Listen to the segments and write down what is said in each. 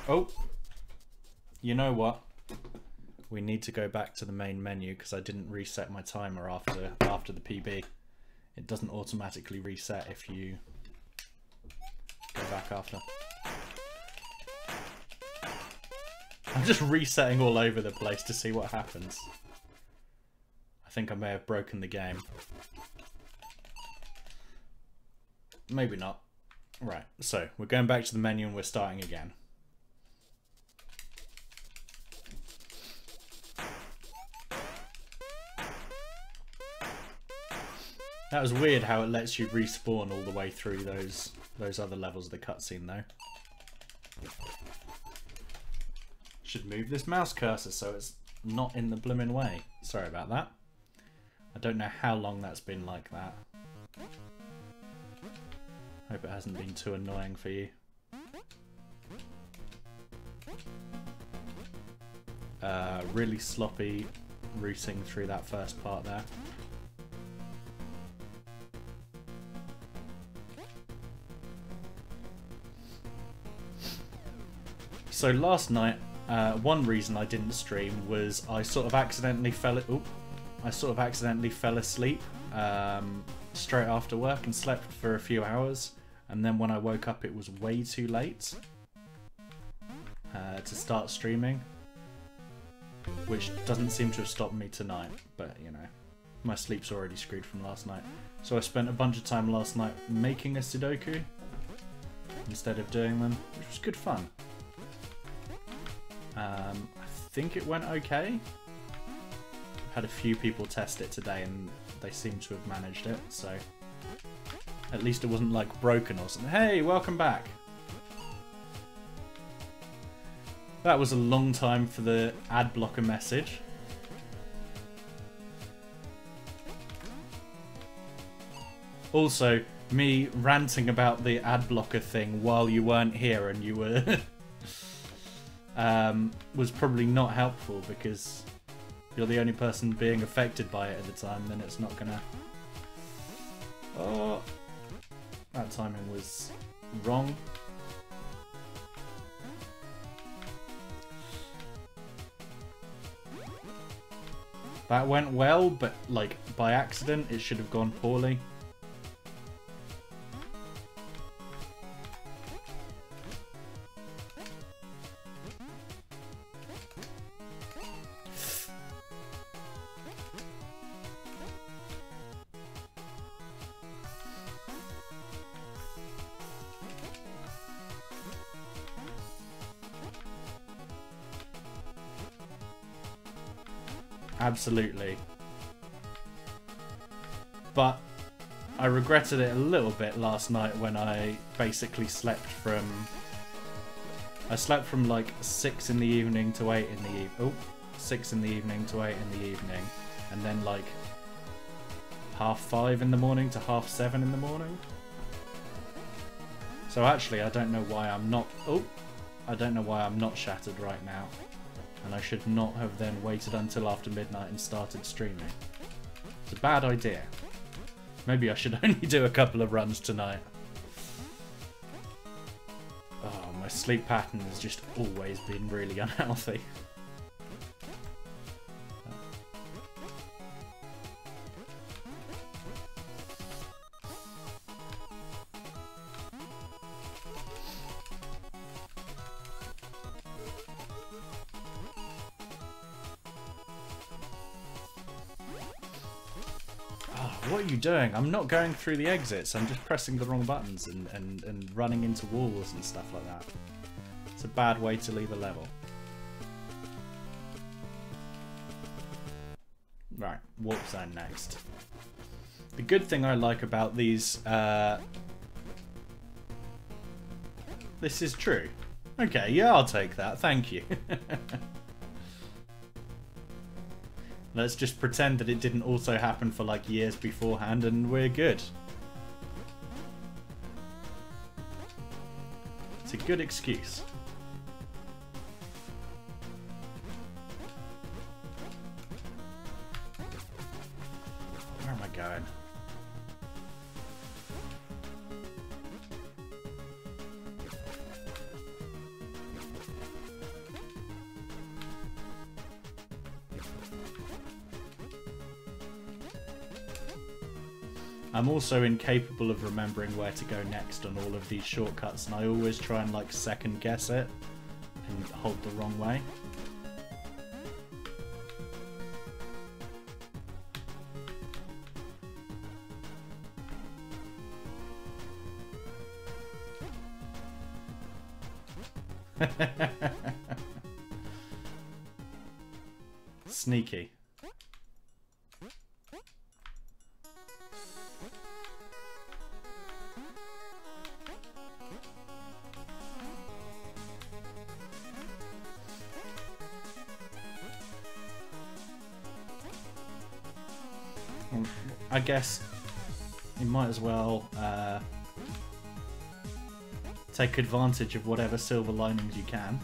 Oh, you know what? We need to go back to the main menu because I didn't reset my timer after the PB. It doesn't automatically reset if you go back after. I'm just resetting all over the place to see what happens. I think I may have broken the game. Maybe not. Right, so we're going back to the menu and we're starting again. That was weird how it lets you respawn all the way through those other levels of the cutscene though. Should move this mouse cursor so it's not in the blooming way. Sorry about that. I don't know how long that's been like that. Hope it hasn't been too annoying for you. Really sloppy routing through that first part there. So last night, one reason I didn't stream was I sort of accidentally fell asleep straight after work and slept for a few hours, and then when I woke up it was way too late to start streaming, which doesn't seem to have stopped me tonight, but you know, my sleep's already screwed from last night. So I spent a bunch of time last night making a Sudoku instead of doing them, which was good fun. I think it went okay. Had a few people test it today and they seem to have managed it, so at least it wasn't like broken or something. Hey, welcome back. That was a long time for the ad blocker message. Also, me ranting about the ad blocker thing while you weren't here and you were was probably not helpful because you're the only person being affected by it at the time, then it's not gonna... Oh, that timing was wrong. That went well, but like by accident it should have gone poorly. Absolutely. But I regretted it a little bit last night when I basically slept from... I slept from like 6 in the evening to 8 in the evening. Oh, 6 in the evening to 8 in the evening. And then like 5:30 in the morning to 7:30 in the morning. So actually I don't know why I'm not... Oh, I don't know why I'm not shattered right now. And I should not have then waited until after midnight and started streaming. It's a bad idea. Maybe I should only do a couple of runs tonight. Oh, my sleep pattern has just always been really unhealthy. What are you doing? I'm not going through the exits, I'm just pressing the wrong buttons and running into walls and stuff like that. It's a bad way to leave a level. Right, warp zone next. The good thing I like about these... This is true. Okay, yeah, I'll take that, thank you. Let's just pretend that it didn't also happen for like years beforehand and we're good. It's a good excuse. Where am I going? I'm also incapable of remembering where to go next on all of these shortcuts, and I always try and like second guess it and hold the wrong way. Sneaky. I guess you might as well take advantage of whatever silver linings you can.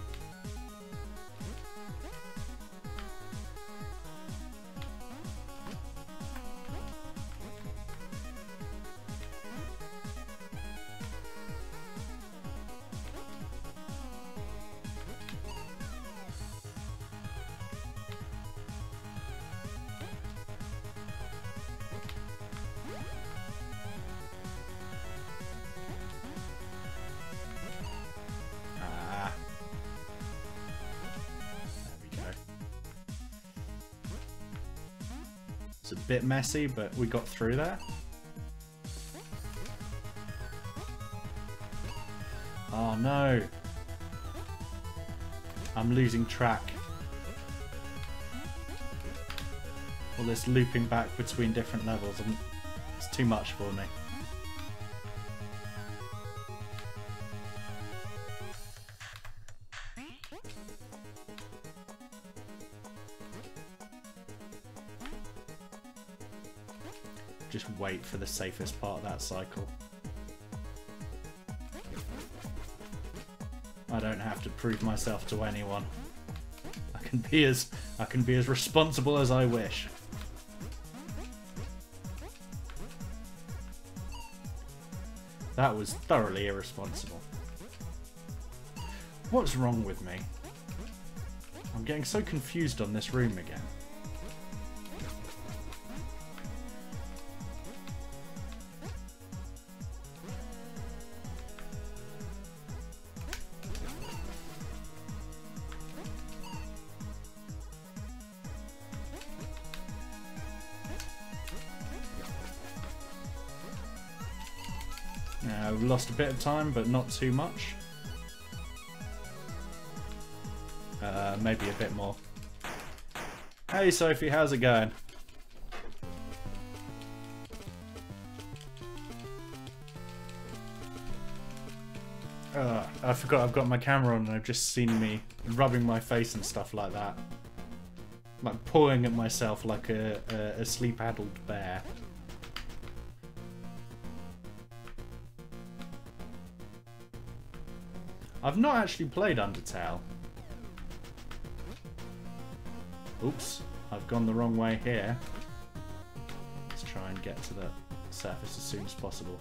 It's a bit messy, but we got through there. Oh no! I'm losing track. All this looping back between different levels, and it's too much for me. Just wait for the safest part of that cycle. I don't have to prove myself to anyone. I can be as responsible as I wish. That was thoroughly irresponsible. What's wrong with me? I'm getting so confused on this room again. We've lost a bit of time, but not too much. Maybe a bit more. Hey Sophie, how's it going? I forgot I've got my camera on and I've just seen me rubbing my face and stuff like that. Like pawing at myself like a sleep-addled bear. I've not actually played Undertale. Oops, I've gone the wrong way here. Let's try and get to the surface as soon as possible.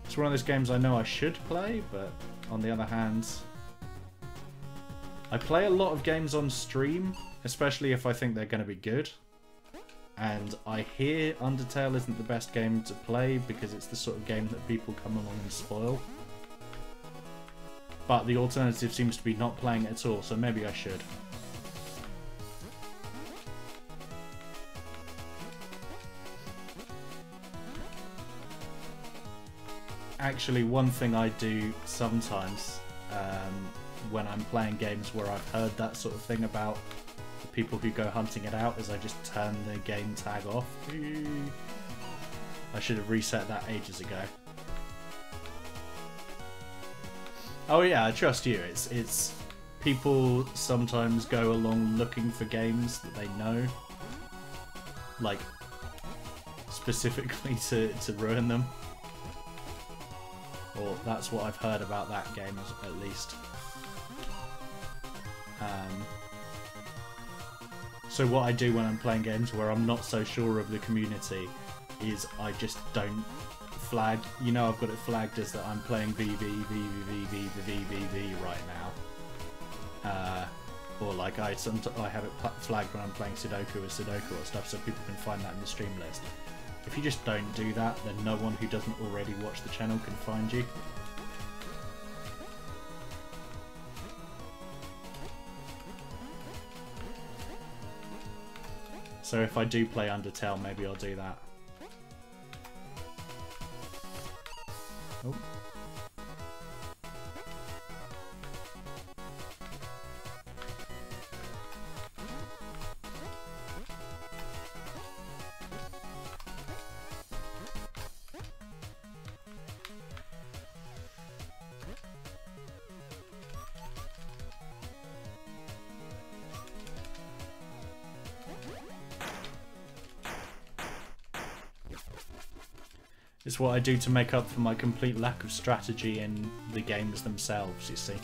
It's one of those games I know I should play, but on the other hand, I play a lot of games on stream, especially if I think they're going to be good. And I hear Undertale isn't the best game to play because it's the sort of game that people come along and spoil. But the alternative seems to be not playing it at all, so maybe I should. Actually, one thing I do sometimes when I'm playing games where I've heard that sort of thing about the people who go hunting it out is I just turn the game tag off. I should have reset that ages ago. Oh yeah, I trust you. It's people sometimes go along looking for games that they know, like specifically to ruin them. Or that's what I've heard about that game, at least. So what I do when I'm playing games where I'm not so sure of the community is I just don't flag. You know, I've got it flagged as that I'm playing VVVVVV right now. Or like I have it flagged when I'm playing Sudoku or stuff, so people can find that in the stream list. If you just don't do that, then no one who doesn't already watch the channel can find you. So if I do play Undertale, maybe I'll do that. Oh. It's what I do to make up for my complete lack of strategy in the games themselves, you see.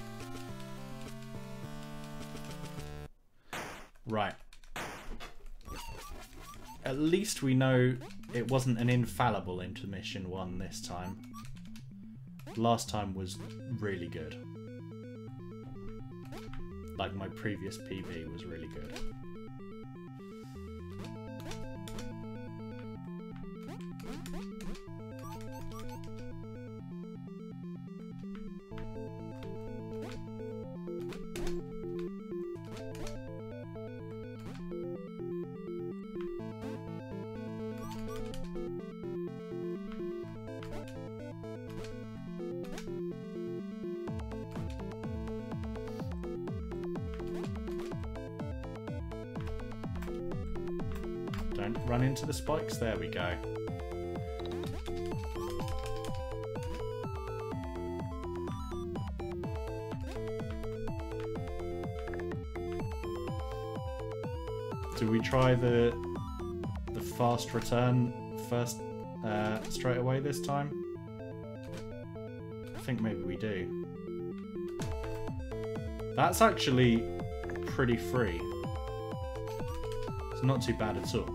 Right. At least we know it wasn't an infallible intermission one this time. Last time was really good. Like my previous PB was really good. Don't run into the spikes. There we go. Do we try the fast return first straight away this time? I think maybe we do. That's actually pretty free. It's not too bad at all.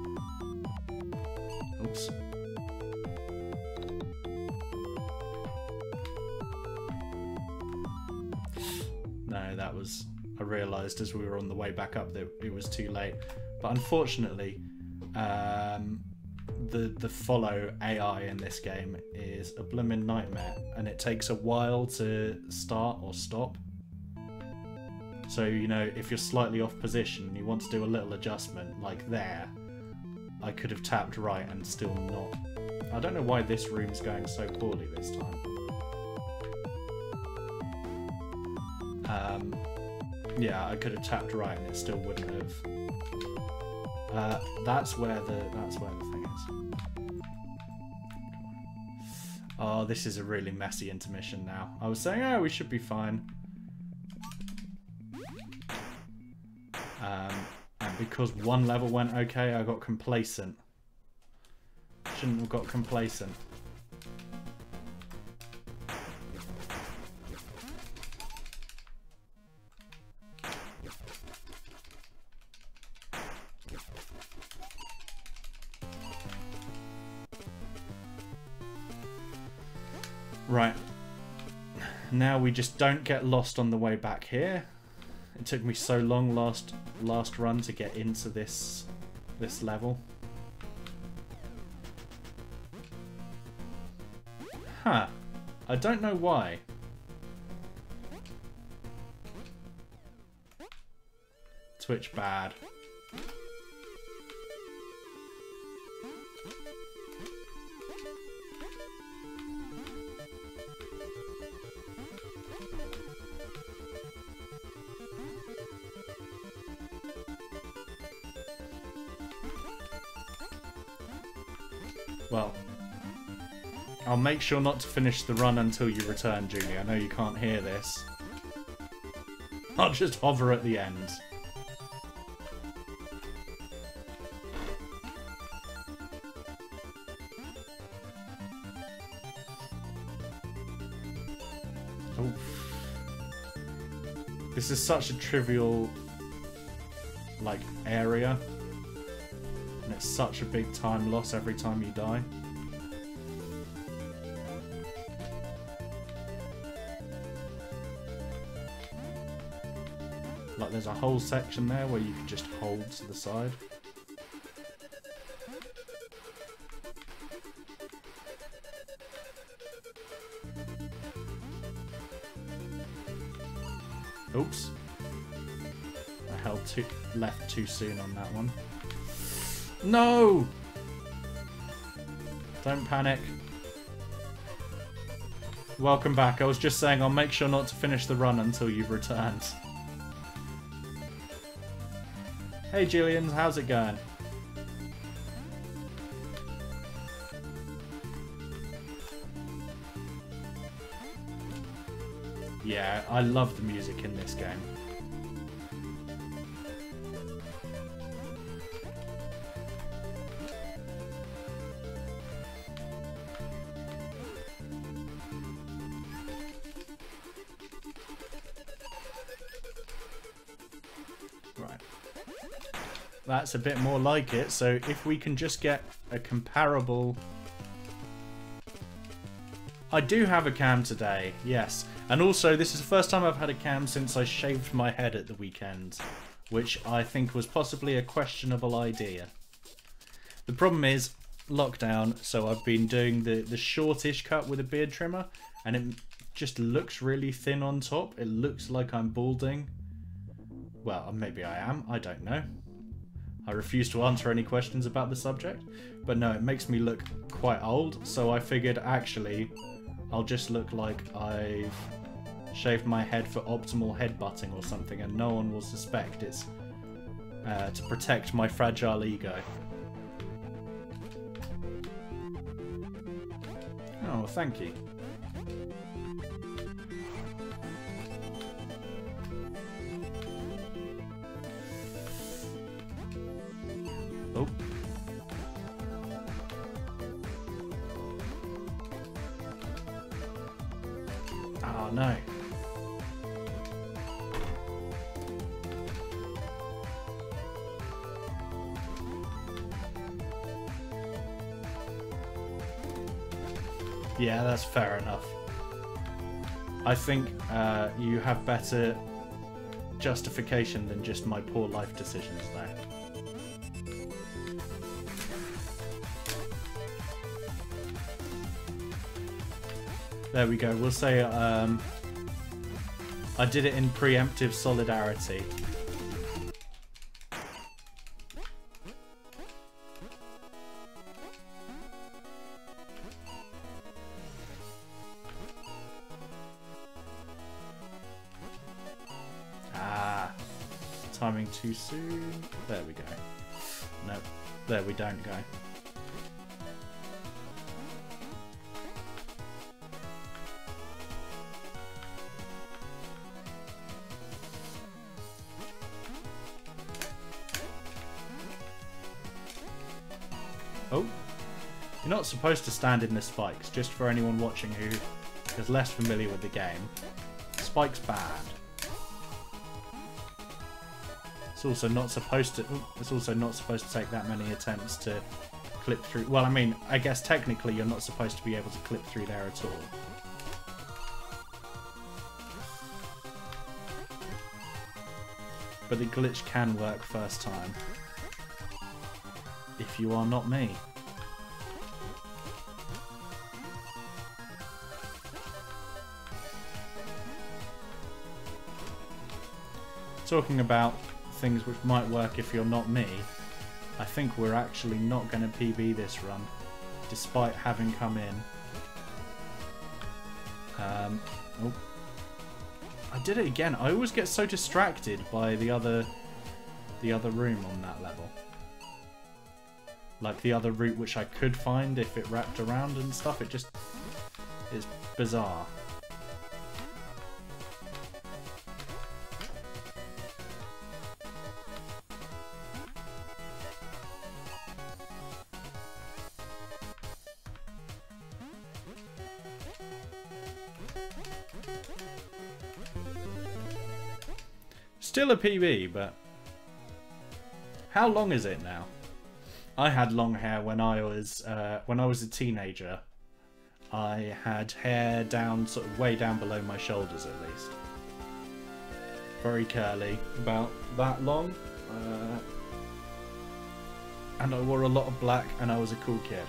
Oops. No, that was... I realised as we were on the way back up that it was too late. But unfortunately, the follow AI in this game is a bloomin' nightmare, and it takes a while to start or stop. So, you know, if you're slightly off position and you want to do a little adjustment, like there, I could have tapped right and still not. I don't know why this room's going so poorly this time. Yeah, I could have tapped right and it still wouldn't have. That's where the thing is. Oh, this is a really messy intermission now. I was saying, oh, we should be fine. And because one level went okay, I got complacent. Shouldn't have got complacent. Right. Now we just don't get lost on the way back here. It took me so long last run to get into this level. Huh. I don't know why. Twitch bad. Well, I'll make sure not to finish the run until you return, Julie. I know you can't hear this. I'll just hover at the end. Oof. This is such a trivial, like, area. And it's such a big time loss every time you die. Like there's a whole section there where you can just hold to the side. Oops. I held left too soon on that one. No! Don't panic. Welcome back. I was just saying I'll make sure not to finish the run until you've returned. Hey Julian, how's it going? Yeah, I love the music in this game. Right. That's a bit more like it, so if we can just get a comparable... I do have a cam today, yes. And also, this is the first time I've had a cam since I shaved my head at the weekend, which I think was possibly a questionable idea. The problem is, lockdown, so I've been doing the shortish cut with a beard trimmer, and it just looks really thin on top. It looks like I'm balding. Well, maybe I am, I don't know. I refuse to answer any questions about the subject, but no, it makes me look quite old, so I figured actually I'll just look like I've shaved my head for optimal headbutting or something, and no one will suspect it's to protect my fragile ego. Oh, thank you. Oh. Oh no. Yeah, that's fair enough. I think you have better justification than just my poor life decisions there. There we go. We'll say I did it in preemptive solidarity. Ah, timing too soon. There we go. No, there we don't go. Oh, you're not supposed to stand in the spikes, just for anyone watching who is less familiar with the game. Spikes bad. It's also not supposed to. It's also not supposed to take that many attempts to clip through. Well, I mean, I guess technically you're not supposed to be able to clip through there at all. But the glitch can work first time. If you are not me. Talking about things which might work if you're not me, I think we're actually not going to PB this run, despite having come in. Oh. I did it again. I always get so distracted by the other room on that level. Like the other route which I could find if it wrapped around and stuff. It just is bizarre. Still a PB, but how long is it now? I had long hair when I was a teenager. I had hair down, sort of way down below my shoulders at least. Very curly, about that long. And I wore a lot of black, and I was a cool kid.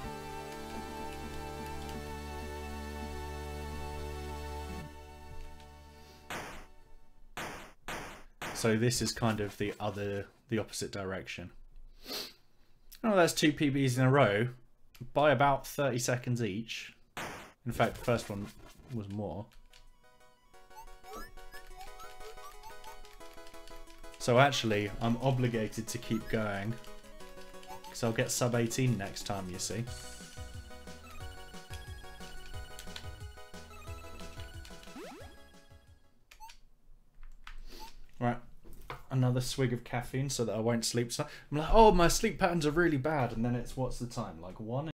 So this is kind of the opposite direction. Oh, that's 2 PBs in a row by about 30 seconds each. In fact, the first one was more. So actually, I'm obligated to keep going. Because I'll get sub 18 next time, you see. Right. Another swig of caffeine so that I won't sleep. So I'm like, oh, my sleep patterns are really bad. And then it's, what's the time? Like 1?